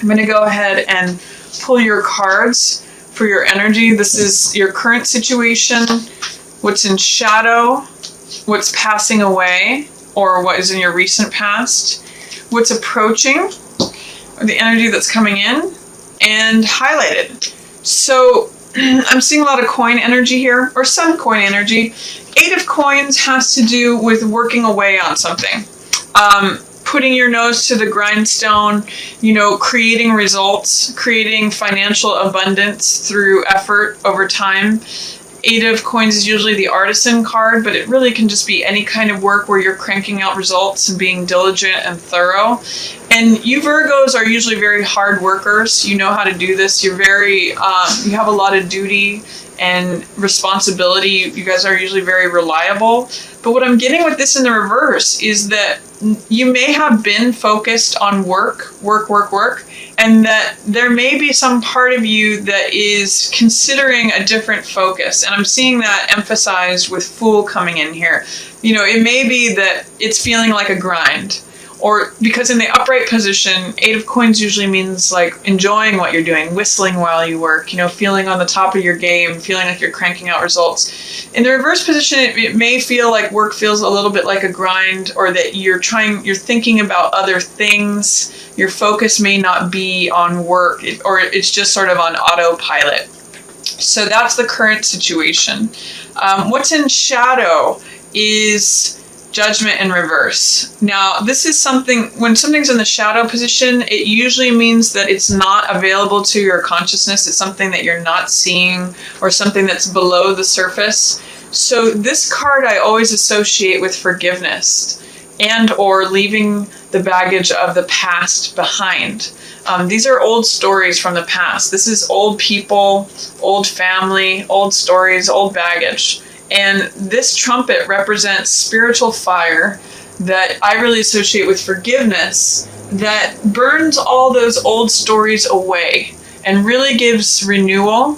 I'm going to go ahead and pull your cards for your energy. This is your current situation, what's in shadow, what's passing away, or what is in your recent past, what's approaching, or the energy that's coming in, and highlighted. So I'm seeing a lot of coin energy here, or some coin energy. 8 of coins has to do with working away on something. Putting your nose to the grindstone, creating results, creating financial abundance through effort over time. 8 of coins is usually the artisan card, but it really can just be any kind of work where you're cranking out results and being diligent and thorough. And you Virgos are usually very hard workers. You know how to do this. You're very, you have a lot of duty and responsibility. You guys are usually very reliable. But what I'm getting with this in the reverse is that you may have been focused on work, and that there may be some part of you that is considering a different focus. And I'm seeing that emphasized with Fool coming in here. It may be that it's feeling like a grind. Or because in the upright position, 8 of coins usually means like enjoying what you're doing, whistling while you work, feeling on the top of your game, feeling like you're cranking out results. In the reverse position, it may feel like work feels a little bit like a grind, or that you're thinking about other things. Your focus may not be on work, or it's just sort of on autopilot. So that's the current situation. What's in shadow is Judgment in reverse. Now, this is something, when something's in the shadow position, it usually means that it's not available to your consciousness. It's something that you're not seeing, or something that's below the surface. So this card I always associate with forgiveness and or leaving the baggage of the past behind. These are old stories from the past. This is old people, old family, old stories, old baggage. And this trumpet represents spiritual fire that I really associate with forgiveness, that burns all those old stories away and really gives renewal.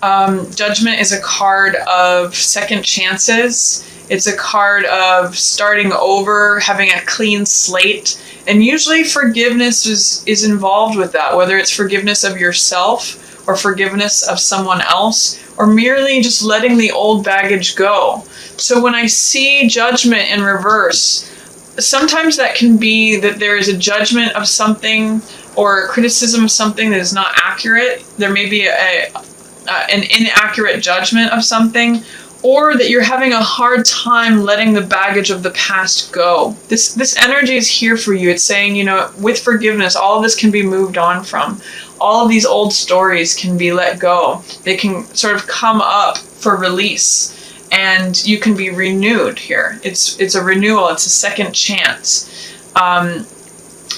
Judgment is a card of second chances. It's a card of starting over, having a clean slate. And usually forgiveness is involved with that, whether it's forgiveness of yourself or forgiveness of someone else, or merely just letting the old baggage go. So when I see judgment in reverse, sometimes that can be that there is a judgment of something or a criticism of something that is not accurate. There may be an inaccurate judgment of something, or that you're having a hard time letting the baggage of the past go. This energy is here for you. It's saying, with forgiveness, all of this can be moved on from. All of these old stories can be let go. They can sort of come up for release, and you can be renewed here. It's a renewal. It's a second chance.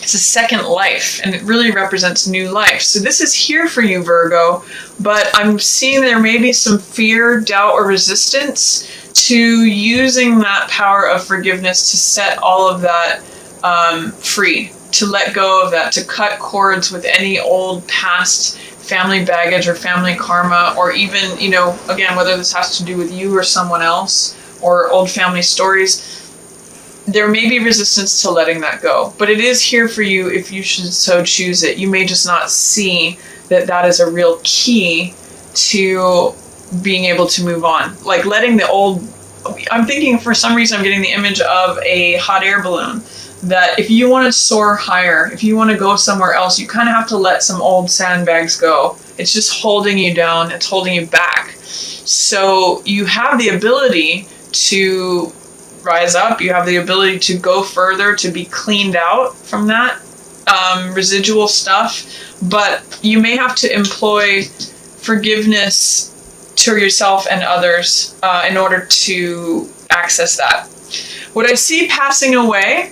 It's a second life, and it really represents new life. So this is here for you, Virgo, but I'm seeing there may be some fear, doubt, or resistance to using that power of forgiveness to set all of that free, to let go of that, to cut cords with any old past family baggage or family karma, or even, again, whether this has to do with you or someone else, or old family stories. There may be resistance to letting that go, but it is here for you if you should so choose it. You may just not see that is a real key to being able to move on. Like letting the old, I'm thinking for some reason I'm getting the image of a hot air balloon, that if you want to soar higher, if you want to go somewhere else, you kind of have to let some old sandbags go. It's just holding you down. It's holding you back. So you have the ability to rise up. You have the ability to go further, to be cleaned out from that residual stuff. But you may have to employ forgiveness to yourself and others in order to access that. What I see passing away,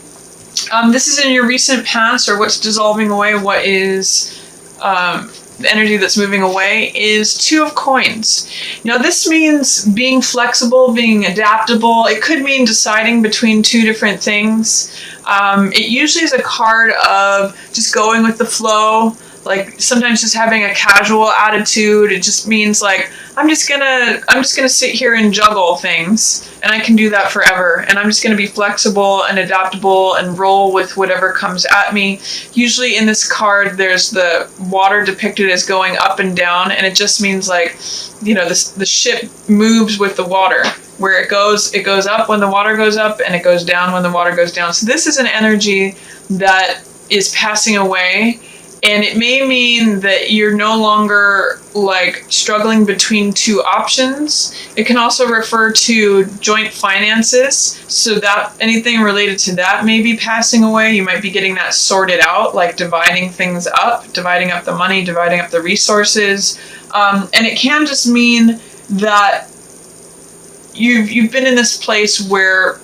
this is in your recent past, or what's dissolving away, what is the energy that's moving away, is 2 of coins. Now this means being flexible, being adaptable. It could mean deciding between 2 different things. It usually is a card of just going with the flow, Like sometimes just having a casual attitude, it just means like I'm just gonna sit here and juggle things, and I can do that forever, and I'm just gonna be flexible and adaptable and roll with whatever comes at me. Usually in this card there's the water depicted as going up and down, and it just means like, you know, the ship moves with the water. Where it goes up when the water goes up, and it goes down when the water goes down. So this is an energy that is passing away, and it may mean that you're no longer like struggling between two options. It can also refer to joint finances, so that anything related to that may be passing away. You might be getting that sorted out, like dividing things up, dividing up the money, dividing up the resources. And it can just mean that you've been in this place where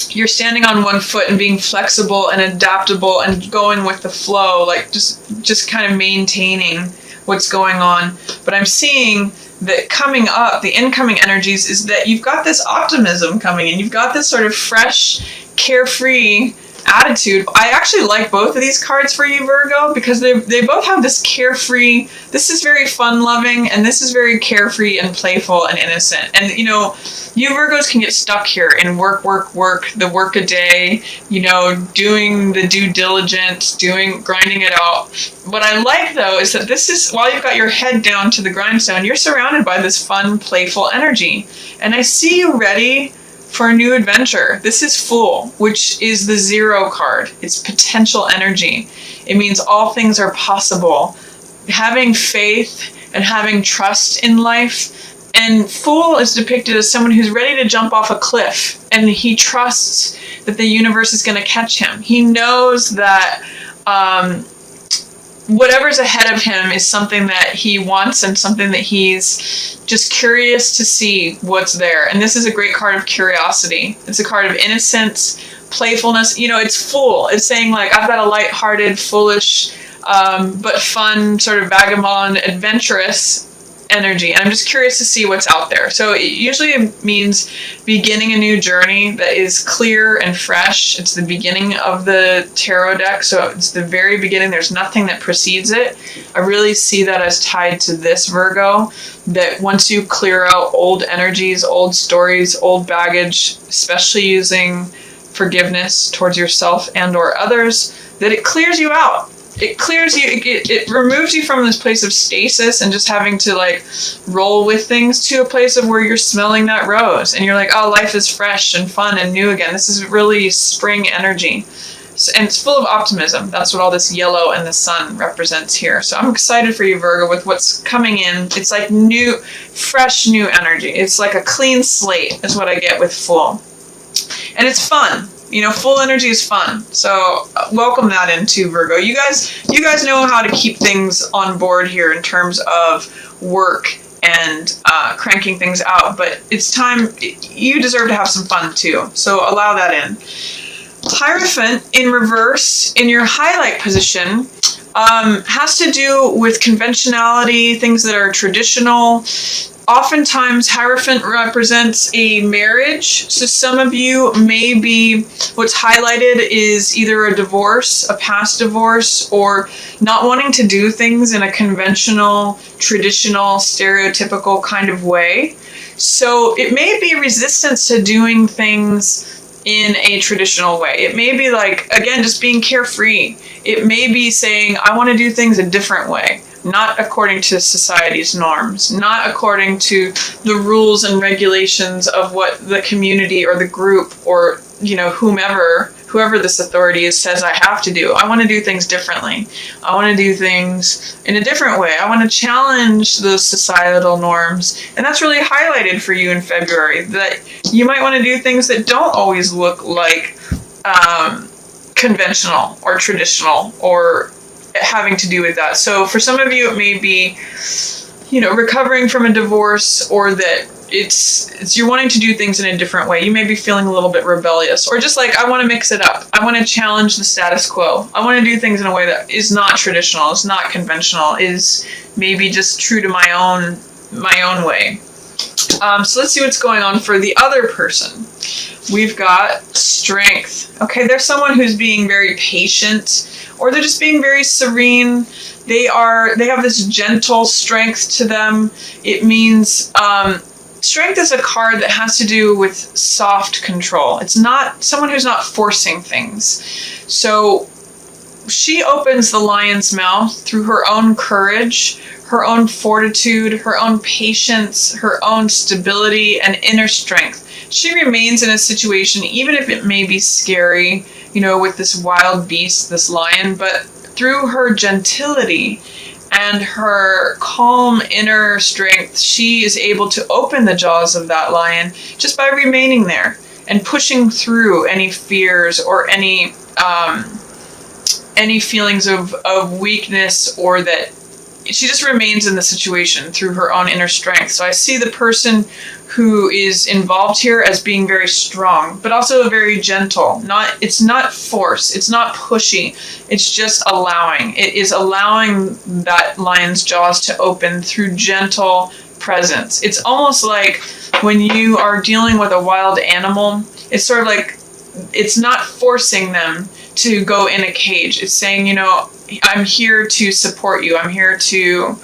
you're standing on one foot and being flexible and adaptable and going with the flow, like just kind of maintaining what's going on. But I'm seeing that coming up, the incoming energies, is that you've got this optimism coming in. You've got this sort of fresh, carefree attitude. I actually like both of these cards for you, Virgo, because they both have this carefree, this is very fun loving, and this is very carefree and playful and innocent. And you know, you Virgos can get stuck here in work, the work a day, you know, doing the due diligence, grinding it out. What I like though is that this is, while you've got your head down to the grindstone, you're surrounded by this fun, playful energy. And I see you ready for a new adventure. This is Fool, which is the 0 card. It's potential energy. It means all things are possible. Having faith and having trust in life. And Fool is depicted as someone who's ready to jump off a cliff, and he trusts that the universe is going to catch him. He knows that whatever's ahead of him is something that he wants and something that he's just curious to see what's there. And this is a great card of curiosity. It's a card of innocence, playfulness. You know, it's Fool. It's saying like, I've got a lighthearted, foolish, but fun, sort of vagabond, adventurous energy, and I'm just curious to see what's out there. So it usually means beginning a new journey that is clear and fresh. It's the beginning of the tarot deck, so it's the very beginning. There's nothing that precedes it. I really see that as tied to this, Virgo, that once you clear out old energies, old stories, old baggage, especially using forgiveness towards yourself and or others, that it clears you out. It clears you, it removes you from this place of stasis and just having to like roll with things to a place of where you're smelling that rose and you're like, oh, life is fresh and fun and new again. This is really spring energy. And it's full of optimism. That's what all this yellow and the sun represents here. So I'm excited for you, Virgo, with what's coming in. It's like new, fresh, new energy. It's like a clean slate is what I get with Fool. And it's fun. You know, Full energy is fun. So welcome that into Virgo. You guys know how to keep things on board here in terms of work and cranking things out. But it's time, you deserve to have some fun too. So allow that in. Hierophant in reverse in your highlight position has to do with conventionality, things that are traditional. Oftentimes, Hierophant represents a marriage. So some of you may be, what's highlighted is either a divorce, a past divorce, or not wanting to do things in a conventional, traditional, stereotypical kind of way. So it may be resistance to doing things in a traditional way. It may be like, again, just being carefree. It may be saying, I want to do things a different way. Not according to society's norms, not according to the rules and regulations of what the community or the group or, you know, whoever this authority is says I have to do. I want to do things differently. I want to do things in a different way. I want to challenge those societal norms. And that's really highlighted for you in February, that you might want to do things that don't always look like conventional or traditional or having to do with that. So for some of you, it may be, you know, recovering from a divorce, or that it's you're wanting to do things in a different way. You may be feeling a little bit rebellious, or just like, I want to mix it up. I want to challenge the status quo. I want to do things in a way that is not traditional, is not conventional, is maybe just true to my own way. So let's see what's going on for the other person. We've got strength. Okay, there's someone who's being very patient, or they're just being very serene. They have this gentle strength to them. It means strength is a card that has to do with soft control. It's not someone who's not forcing things. So she opens the lion's mouth through her own courage, her own fortitude, her own patience, her own stability and inner strength. She remains in a situation, even if it may be scary, with this wild beast, this lion, but through her gentility and her calm inner strength, she is able to open the jaws of that lion just by remaining there and pushing through any fears or any feelings of weakness, or that she just remains in the situation through her own inner strength. So I see the person who is involved here as being very strong, but also very gentle. It's not force, it's not pushy, it's just allowing. It is allowing that lion's jaws to open through gentle presence. It's almost like when you are dealing with a wild animal, it's sort of like it's not forcing them to go in a cage. It's saying, I'm here to support you. I'm here to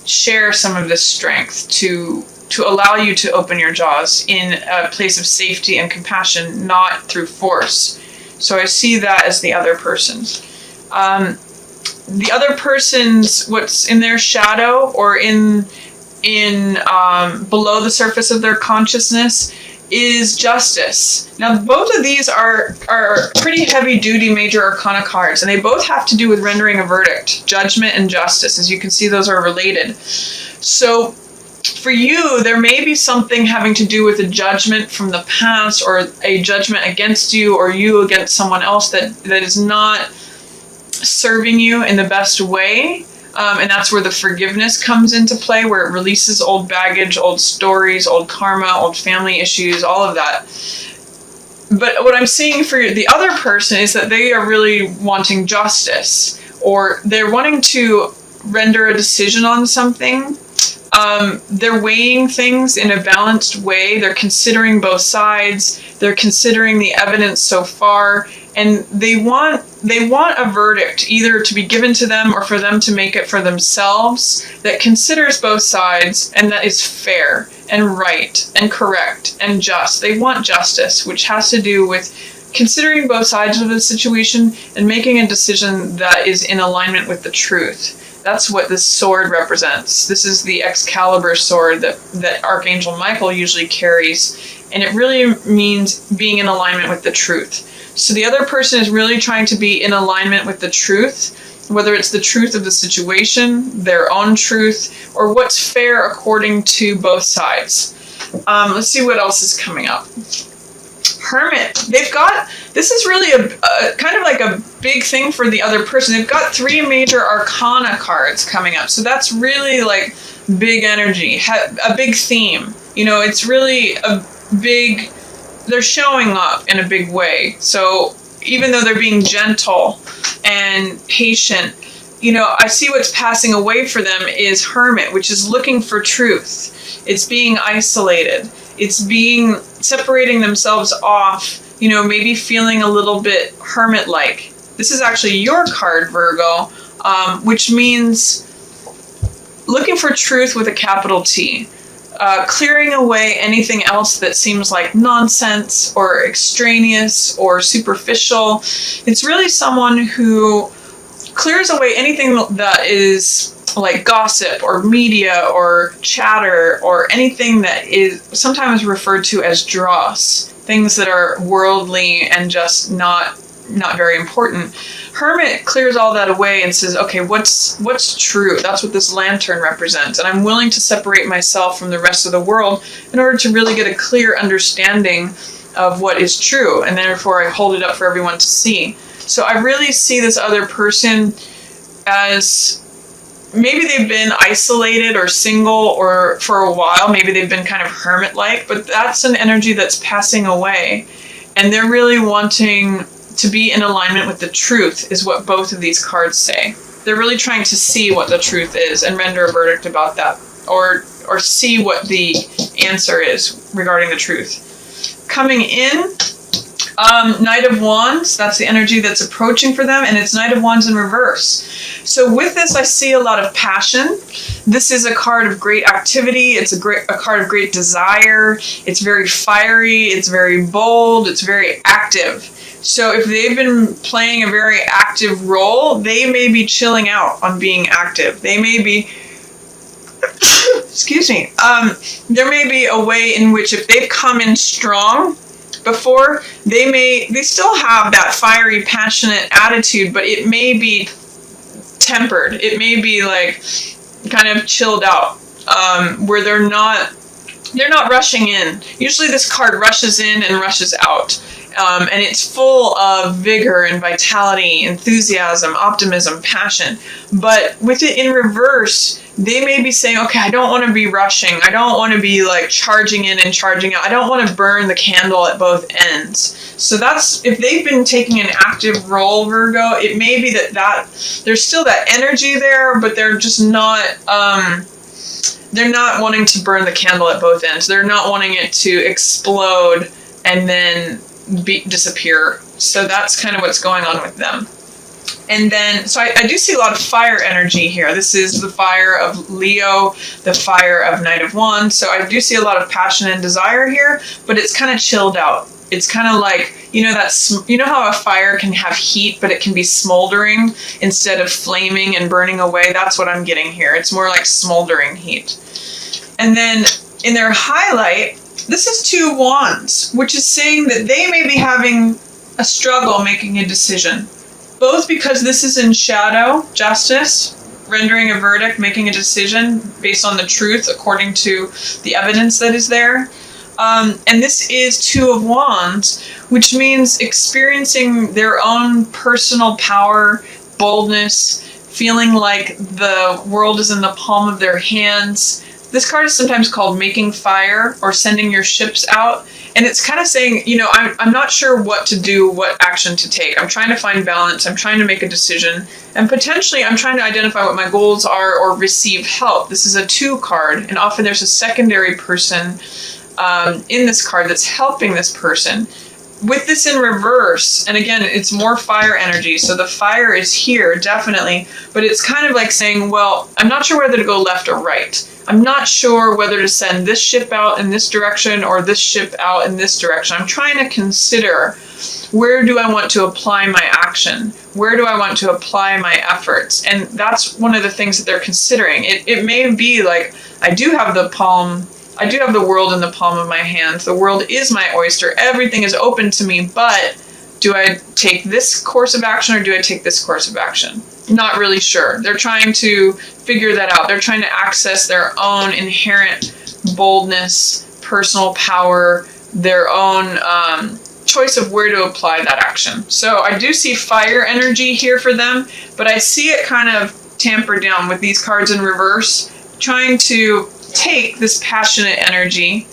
share some of this strength, to allow you to open your jaws in a place of safety and compassion, not through force. So I see that as the other person. The other person's, what's in their shadow or in below the surface of their consciousness, is justice. Now, both of these are pretty heavy-duty major arcana cards, and they both have to do with rendering a verdict. Judgment and justice. As you can see, those are related. So for you, there may be something having to do with a judgment from the past, or a judgment against you, or you against someone else that is not serving you in the best way. And that's where the forgiveness comes into play, where it releases old baggage, old stories, old karma, old family issues, all of that. But what I'm seeing for the other person is that they are really wanting justice, or they're wanting to render a decision on something. They're weighing things in a balanced way. They're considering both sides. They're considering the evidence so far. And they want a verdict either to be given to them or for them to make it for themselves that considers both sides and that is fair and right and correct and just. They want justice, which has to do with considering both sides of the situation and making a decision that is in alignment with the truth. That's what this sword represents. This is the Excalibur sword that Archangel Michael usually carries, and it really means being in alignment with the truth. So the other person is really trying to be in alignment with the truth, whether it's the truth of the situation, their own truth, or what's fair according to both sides. Let's see what else is coming up. Hermit. This is really a kind of like a big thing for the other person. They've got 3 major arcana cards coming up. So that's really like big energy, a big theme. It's really a big... They're showing up in a big way. So even though they're being gentle and patient, I see what's passing away for them is Hermit, which is looking for truth. It's being isolated. It's separating themselves off, maybe feeling a little bit hermit-like. This is actually your card, Virgo, which means looking for truth with a capital T. Clearing away anything else that seems like nonsense or extraneous or superficial. It's really someone who clears away anything that is like gossip or media or chatter or anything that is sometimes referred to as dross, things that are worldly and just not very important. Hermit clears all that away and says, okay, what's true? That's what this lantern represents. And I'm willing to separate myself from the rest of the world in order to really get a clear understanding of what is true. And therefore I hold it up for everyone to see. So I really see this other person as maybe they've been isolated or single or for a while. Maybe they've been kind of hermit-like, but that's an energy that's passing away. And they're really wanting to be in alignment with the truth is what both of these cards say. They're really trying to see what the truth is and render a verdict about that, or or see what the answer is regarding the truth. Coming in, Knight of Wands, that's the energy that's approaching for them, and it's Knight of Wands in reverse. So with this, I see a lot of passion. This is a card of great activity. It's a card of great desire. It's very fiery. It's very bold. It's very active. So if they've been playing a very active role, they may be chilling out on being active. They may be, excuse me, there may be a way in which if they've come in strong before, they still have that fiery, passionate attitude, but it may be tempered. It may be like kind of chilled out, where they're not rushing in. Usually this card rushes in and rushes out. And it's full of vigor and vitality, enthusiasm, optimism, passion. But with it in reverse, they may be saying, okay, I don't want to be rushing. I don't want to be like charging in and charging out. I don't want to burn the candle at both ends. So that's, if they've been taking an active role, Virgo, it may be that there's still that energy there, but they're just not, they're not wanting to burn the candle at both ends. They're not wanting it to explode and then disappear. So that's kind of what's going on with them. And then, so I do see a lot of fire energy here. This is the fire of Leo, the fire of Knight of Wands. So I do see a lot of passion and desire here, but it's kind of chilled out. It's kind of like, you know how a fire can have heat, but it can be smoldering instead of flaming and burning away. That's what I'm getting here. It's more like smoldering heat. And then in their highlight, this is Two Wands, which is saying that they may be having a struggle making a decision, both because this is in shadow, justice, rendering a verdict, making a decision based on the truth according to the evidence that is there. And this is Two of Wands, which means experiencing their own personal power, boldness, feeling like the world is in the palm of their hands. This card is sometimes called making fire or sending your ships out. And it's kind of saying, I'm not sure what to do, what action to take. I'm trying to find balance. I'm trying to make a decision. And potentially I'm trying to identify what my goals are or receive help. This is a 2 card. And often there's a secondary person in this card that's helping this person. With this in reverse, and again, it's more fire energy, so the fire is here, definitely, but it's kind of like saying, well, I'm not sure whether to go left or right. I'm not sure whether to send this ship out in this direction or this ship out in this direction. I'm trying to consider, where do I want to apply my action? Where do I want to apply my efforts? And that's one of the things that they're considering. It may be like, I do have the world in the palm of my hand. The world is my oyster. Everything is open to me, but do I take this course of action or do I take this course of action? Not really sure. They're trying to figure that out. They're trying to access their own inherent boldness, personal power, their own choice of where to apply that action. So I do see fire energy here for them, but I see it kind of tampered down with these cards in reverse, trying to take this passionate energy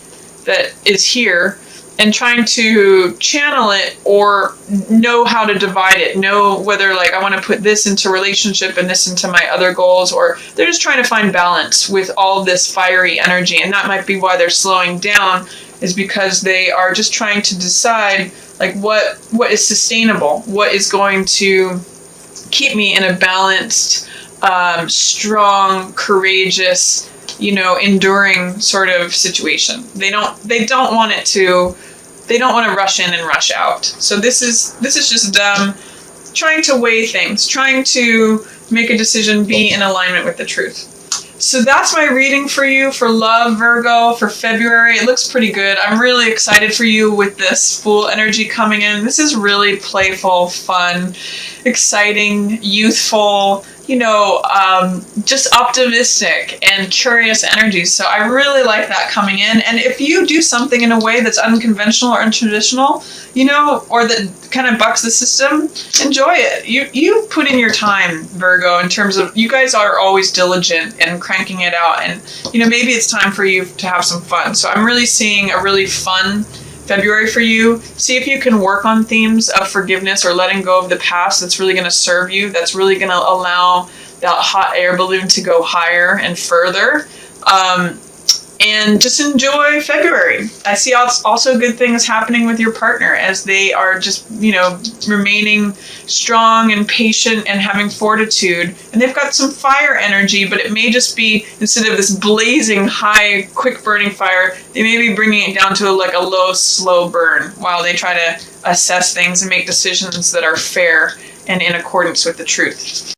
that is here and trying to channel it or know how to divide it, know whether like I want to put this into relationship and this into my other goals, or they're just trying to find balance with all this fiery energy. And that might be why they're slowing down, is because they are just trying to decide like what is sustainable, what is going to keep me in a balanced, strong, courageous, enduring sort of situation. They don't want to rush in and rush out. So this is just them trying to weigh things, trying to make a decision, be in alignment with the truth. So that's my reading for you for love, Virgo, for February. It looks pretty good. I'm really excited for you with this Fool energy coming in. This is really playful, fun, exciting, youthful, just optimistic and curious energy. So I really like that coming in. And if you do something in a way that's unconventional or untraditional, or that kind of bucks the system, enjoy it. You put in your time, Virgo, in terms of, you guys are always diligent and cranking it out. And, maybe it's time for you to have some fun. So I'm really seeing a really fun February for you. See if you can work on themes of forgiveness or letting go of the past. That's really going to serve you. That's really going to allow that hot air balloon to go higher and further. And just enjoy February. I see also good things happening with your partner as they are just, remaining strong and patient and having fortitude. And they've got some fire energy, but it may just be, instead of this blazing, high, quick burning fire, they may be bringing it down to like a low, slow burn while they try to assess things and make decisions that are fair and in accordance with the truth.